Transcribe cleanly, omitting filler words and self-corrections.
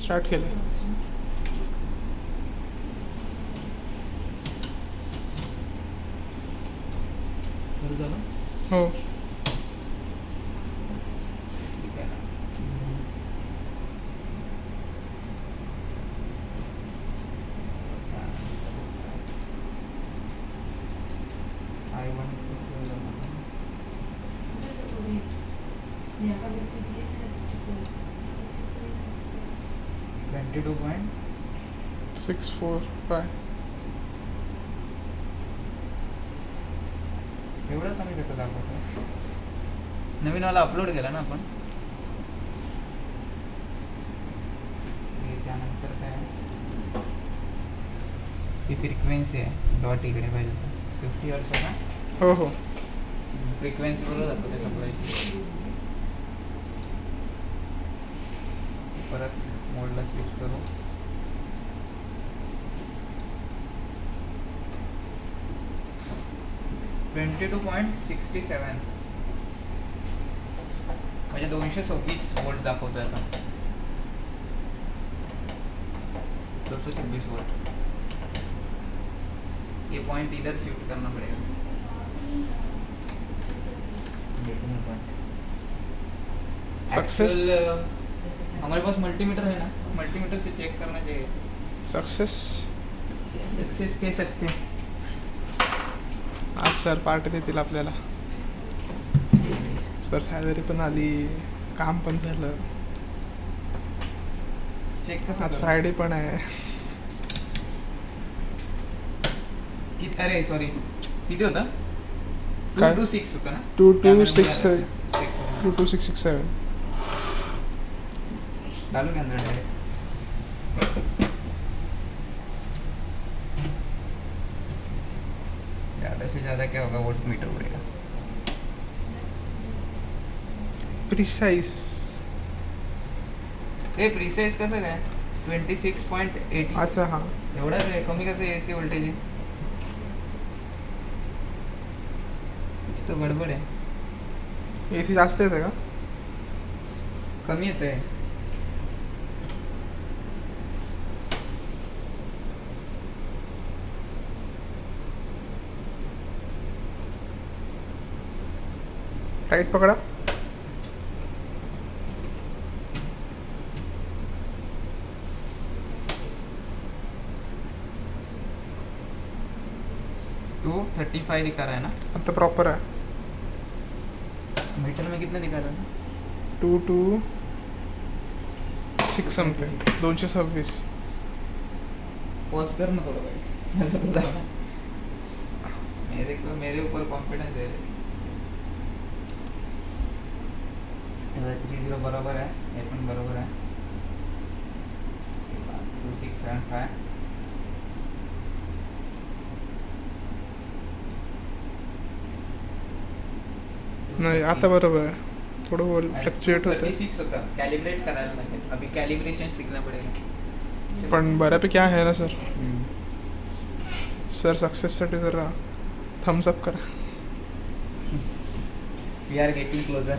Start केलं. बरं झालं. हो. ठीक आहे ना. I1 645. एवढं कमी कसं दाखवतो? नवीन वाला अपलोड केला ना आपण. त्यानंतर काय ही फ्रिक्वेन्सी आहे. डॉट इकडे पाहिजे तर 50 हर्ट्ज आहे ना. हो हो. फ्रिक्वेन्सी बरोबर जातं ते सप्लायची. परत मोडला स्विच करू. $22.67 म्हणजे 226 वोल्ट दाखवतोय आता. 226 वोल्ट. ये पॉइंट इधर शिफ्ट करना पड़ेगा. Decimal point. सक्सेस. हमारे पास मल्टीमीटर है ना, मल्टीमीटर से चेक करना चाहिए. सक्सेस कह सकते हैं. आज सर पार्टी देतील आपल्याला. सर सॅलरी पण आली, काम पण झालं. चेक कसा आज फ्रायडे पण आहे. अरे सॉरी किती होता? काय? 226 होता ना. 2267. 22667. डालू के अंदर डायरेक्ट. ज़्यादा से ज़्यादा क्या होगा? वोल्ट मीटर उड़ेगा. प्रिसाइज. ए प्रिसाइज कसं काय? 26.80. अच्छा हां. एवढा काय कमी कसं AC वोल्टेज आहे? कुछ तो गडबड आहे. AC जास्त येते का? कमी येत आहे. टाईट पकडा. टू 35 दिखा रहा है ना. आता प्रॉपर आहे. मीटर में कितना दिखा रहा है? 226 समथिंग. 226. पॉज कर ना थोड़ा भाई. मेरे ऊपर कॉन्फिडेंस है. 30 बरोबर आहे. हे पण बरोबर आहे. 2675. नाही आता बरोबर आहे. थोडं फ्लक्च्युएट होतं 36 होता. कॅलिब्रेट करायला लागेल. अभी कॅलिब्रेशन सीखना पडेगा. पण बऱ्यापैकी आहे ना सर. सर सक्सेससाठी जरा थम्स अप करा. We are getting closure.